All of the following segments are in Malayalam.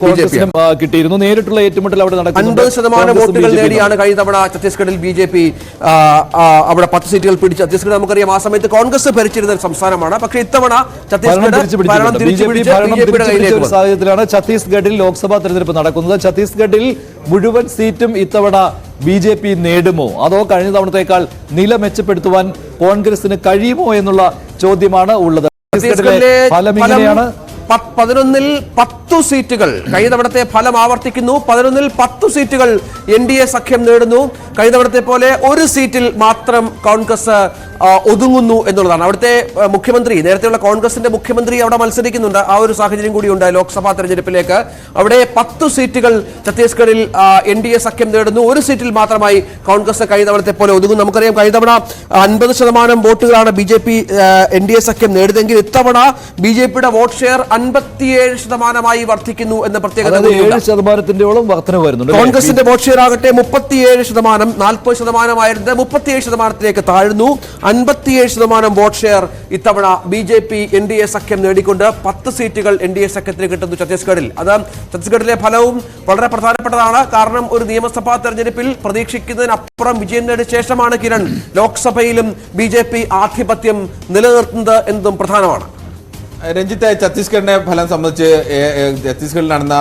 കോൺഗ്രസിനും കിട്ടിയിരുന്നു. നേരിട്ടുള്ള ഏറ്റുമുട്ടൽ അവിടെ നടക്കുന്നു. 50% വോട്ടുകൾ നേടിയാണ് കഴിഞ്ഞ തവണ ഛത്തീസ്ഗഡിൽ BJP അവിടെ 10 സീറ്റുകൾ പിടിച്ച്. ഛത്തീസ്ഗഡ് നമുക്കറിയാം ആ സമയത്ത് കോൺഗ്രസ് ഭരിച്ചിരുന്ന സംസ്ഥാനമാണ്. പക്ഷേ ഇത്തവണ സാഹചര്യത്തിലാണ് ഛത്തീസ്ഗഡിൽ ലോക്സഭാ തെരഞ്ഞെടുപ്പ് നടക്കുന്നത്. ഛത്തീസ്ഗഡിൽ മുഴുവൻ സീറ്റും ഇത്തവണ BJP നേടുമോ അതോ കഴിഞ്ഞ തവണത്തേക്കാൾ നില മെച്ചപ്പെടുത്തുവാൻ കോൺഗ്രസിന് കഴിയുമോ എന്നുള്ള ചോദ്യമാണ് ഉള്ളത്. ഫലം ഇങ്ങനെയാണ്. 11-ൽ 10 സീറ്റുകൾ കഴിഞ്ഞ തവണത്തെ ഫലം ആവർത്തിക്കുന്നു. 11-ൽ 10 സീറ്റുകൾ NDA സഖ്യം നേടുന്നു. കഴിഞ്ഞ തവണത്തെ പോലെ ഒരു സീറ്റിൽ മാത്രം കോൺഗ്രസ് ഒതുങ്ങുന്നു എന്നുള്ളതാണ്. അവിടുത്തെ മുഖ്യമന്ത്രി, നേരത്തെയുള്ള കോൺഗ്രസിന്റെ മുഖ്യമന്ത്രി അവിടെ മത്സരിക്കുന്നുണ്ട്. ആ ഒരു സാഹചര്യം കൂടിയുണ്ട് ലോക്സഭാ തെരഞ്ഞെടുപ്പിലേക്ക്. അവിടെ 10 സീറ്റുകൾ ഛത്തീസ്ഗഡിൽ NDA സഖ്യം നേടുന്നു. ഒരു സീറ്റിൽ മാത്രമായി കോൺഗ്രസ് കഴിഞ്ഞ തവണത്തെ പോലെ ഒതുങ്ങും. നമുക്കറിയാം കഴിഞ്ഞ തവണ 50% വോട്ടുകളാണ് BJP NDA സഖ്യം നേടിയതെങ്കിൽ ഇത്തവണ BJPയുടെ വോട്ട് ഷെയർ 57% വർദ്ധിക്കുന്നു എന്ന പ്രത്യേകത. കോൺഗ്രസിന്റെ വോട്ട് ഷെയർ ആകട്ടെ 37%, 40% ആയിരുന്നത് 37%ലേക്ക് താഴ്ന്നു. 57% വോട്ട് ഷെയർ ഇത്തവണ BJP NDA സഖ്യം നേടിക്കൊണ്ട് 10 സീറ്റുകൾ NDA സഖ്യത്തിന് കിട്ടുന്നു ഛത്തീസ്ഗഡിൽ. അത് ഛത്തീസ്ഗഡിലെ ഫലവും വളരെ പ്രധാനപ്പെട്ടതാണ്. കാരണം ഒരു നിയമസഭാ തെരഞ്ഞെടുപ്പിൽ പ്രതീക്ഷിക്കുന്നതിനപ്പുറം വിജയം നേടിയ ശേഷമാണ് കിരൺ ലോക്സഭയിലും BJP ആധിപത്യം നിലനിർത്തുന്നത് എന്നതും പ്രധാനമാണ്. രഞ്ജിത്തെ, ഛത്തീസ്ഗഡിന്റെ ഫലം സംബന്ധിച്ച് ഛത്തീസ്ഗഡിൽ നടന്ന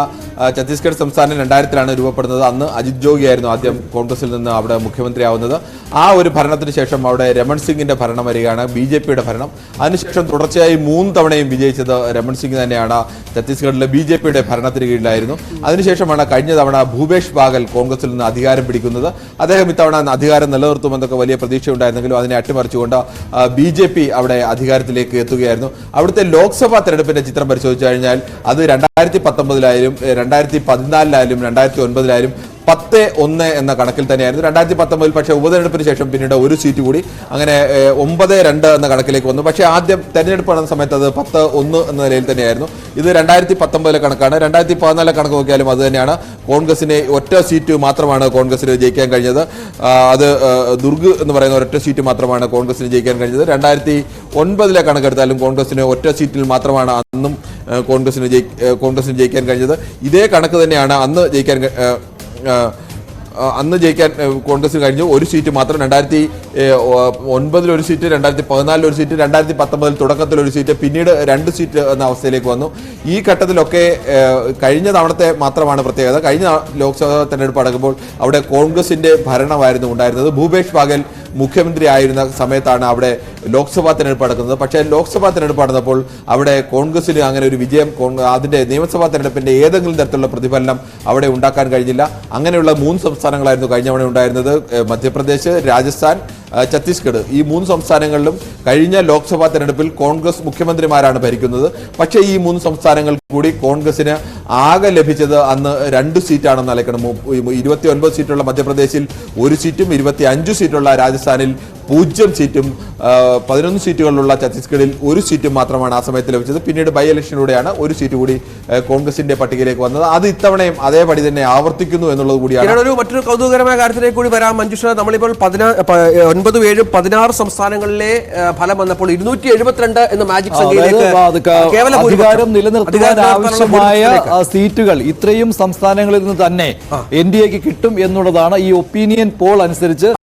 ഛത്തീസ്ഗഡ് സംസ്ഥാനം 2000-ലാണ് രൂപപ്പെടുന്നത്. അന്ന് അജിത് ജോഗിയായിരുന്നു ആദ്യം കോൺഗ്രസിൽ നിന്ന് അവിടെ മുഖ്യമന്ത്രിയാവുന്നത്. ആ ഒരു ഭരണത്തിന് ശേഷം അവിടെ രമൺ സിംഗിന്റെ ഭരണം വരികയാണ്, BJPയുടെ ഭരണം. അതിനുശേഷം തുടർച്ചയായി 3 തവണയും വിജയിച്ചത് രമൺ സിംഗ് തന്നെയാണ്. ഛത്തീസ്ഗഡിലെ BJPയുടെ ഭരണത്തിന് കീഴിലായിരുന്നു. അതിനുശേഷമാണ് കഴിഞ്ഞ തവണ ഭൂപേഷ് ബാഗൽ കോൺഗ്രസിൽ നിന്ന് അധികാരം പിടിക്കുന്നത്. അദ്ദേഹം ഇത്തവണ അധികാരം നിലനിർത്തുമെന്നൊക്കെ വലിയ പ്രതീക്ഷയുണ്ടായിരുന്നെങ്കിലും അതിനെ അട്ടിമറിച്ചുകൊണ്ട് BJP അവിടെ അധികാരത്തിലേക്ക് എത്തുകയായിരുന്നു. അവിടുത്തെ ലോക്സഭാ തെരഞ്ഞെടുപ്പിന്റെ ചിത്രം പരിശോധിച്ചു കഴിഞ്ഞാൽ അത് 2019-ലായാലും 2014-ലായാലും 2009-ലായാലും 10-1 എന്ന കണക്കിൽ തന്നെയായിരുന്നു. 2019 പക്ഷേ ഉപതെരഞ്ഞെടുപ്പിന് ശേഷം പിന്നീട് ഒരു സീറ്റ് കൂടി അങ്ങനെ 9-2 എന്ന കണക്കിലേക്ക് വന്നു. പക്ഷേ ആദ്യം തെരഞ്ഞെടുപ്പ് നടന്ന സമയത്ത് അത് 10-1 എന്ന നിലയിൽ തന്നെയായിരുന്നു. ഇത് 2019-ലെ കണക്കാണ്. 2014-ലെ കണക്ക് നോക്കിയാലും അത് തന്നെയാണ്. കോൺഗ്രസിന് ഒറ്റ സീറ്റ് മാത്രമാണ് കോൺഗ്രസിന് ജയിക്കാൻ കഴിഞ്ഞത്. അത് ദുർഗ് എന്ന് പറയുന്ന ഒരൊറ്റ സീറ്റ് മാത്രമാണ് കോൺഗ്രസിന് ജയിക്കാൻ കഴിഞ്ഞത്. 2009-ലെ കണക്കെടുത്താലും കോൺഗ്രസിന് ഒറ്റ സീറ്റിൽ മാത്രമാണ് അന്നും കോൺഗ്രസിന് ജയിക്കാൻ കഴിഞ്ഞത്. ഇതേ കണക്ക് തന്നെയാണ് അന്ന് ജയിക്കാൻ കോൺഗ്രസിന് കഴിഞ്ഞു. ഒരു സീറ്റ് മാത്രം. 2009 ഒരു സീറ്റ്, 2014 ഒരു സീറ്റ്, 2019 തുടക്കത്തിൽ ഒരു സീറ്റ്, പിന്നീട് 2 സീറ്റ് എന്ന അവസ്ഥയിലേക്ക് വന്നു. ഈ ഘട്ടത്തിലൊക്കെ കഴിഞ്ഞ തവണത്തെ മാത്രമാണ് പ്രത്യേകത. കഴിഞ്ഞ ലോക്സഭാ തെരഞ്ഞെടുപ്പ് നടക്കുമ്പോൾ അവിടെ കോൺഗ്രസിന്റെ ഭരണമായിരുന്നു ഉണ്ടായിരുന്നത്. ഭൂപേഷ് ബാഗൽ മുഖ്യമന്ത്രി ആയിരുന്ന സമയത്താണ് അവിടെ ലോക്സഭാ തെരഞ്ഞെടുപ്പ് നടക്കുന്നത്. പക്ഷേ ലോക്സഭാ തെരഞ്ഞെടുപ്പ് നടന്നപ്പോൾ അവിടെ കോൺഗ്രസിന് അങ്ങനെ ഒരു വിജയം, അതിന്റെ നിയമസഭാ തെരഞ്ഞെടുപ്പിന്റെ ഏതെങ്കിലും തരത്തിലുള്ള പ്രതിഫലനം അവിടെ ഉണ്ടാക്കാൻ കഴിഞ്ഞില്ല. അങ്ങനെയുള്ള 3 സംസ്ഥാനങ്ങളായിരുന്നു കഴിഞ്ഞ തവണ ഉണ്ടായിരുന്നത്. മധ്യപ്രദേശ്, രാജസ്ഥാൻ, ഛത്തീസ്ഗഡ്. ഈ 3 സംസ്ഥാനങ്ങളിലും കഴിഞ്ഞ ലോക്സഭാ തെരഞ്ഞെടുപ്പിൽ കോൺഗ്രസ് മുഖ്യമന്ത്രിമാരാണ് ഭരിക്കുന്നത്. പക്ഷേ ഈ 3 സംസ്ഥാനങ്ങൾ കൂടി കോൺഗ്രസിന് ആകെ ലഭിച്ചത് അന്ന് 2 സീറ്റാണെന്ന് അലക്കണം. 29 സീറ്റുള്ള മധ്യപ്രദേശിൽ 1 സീറ്റും 25 സീറ്റുള്ള രാജസ്ഥാനിൽ 0 സീറ്റും 11 സീറ്റുകളുള്ള ഛത്തീസ്ഗഡിൽ 1 സീറ്റും മാത്രമാണ് ആ സമയത്ത് ലഭിച്ചത്. പിന്നീട് ബൈ ഇലക്ഷനിലൂടെയാണ് 19 സീറ്റ് കൂടി കോൺഗ്രസിന്റെ പട്ടികയിലേക്ക് വന്നത്. അത് ഇത്തവണയും അതേപടി തന്നെ ആവർത്തിക്കുന്നു എന്നുള്ളത് കൂടിയാണ്. മറ്റൊരു കൗതുകകരമായ കാര്യത്തിലേക്ക് കൂടി വരാം മഞ്ജുഷ. നമ്മളിപ്പോൾ 9, 7, 16 സംസ്ഥാനങ്ങളിലെ ഫലം വന്നപ്പോൾ 272 എന്ന മാജിക് സംഖ്യയിലേക്ക് അധികാരം നിലനിർത്താൻ ആവശ്യമായ സീറ്റുകൾ ഇത്രയും സംസ്ഥാനങ്ങളിൽ നിന്ന് തന്നെ NDAക്ക് കിട്ടും എന്നുള്ളതാണ് ഈ ഒപ്പീനിയൻ പോൾ അനുസരിച്ച്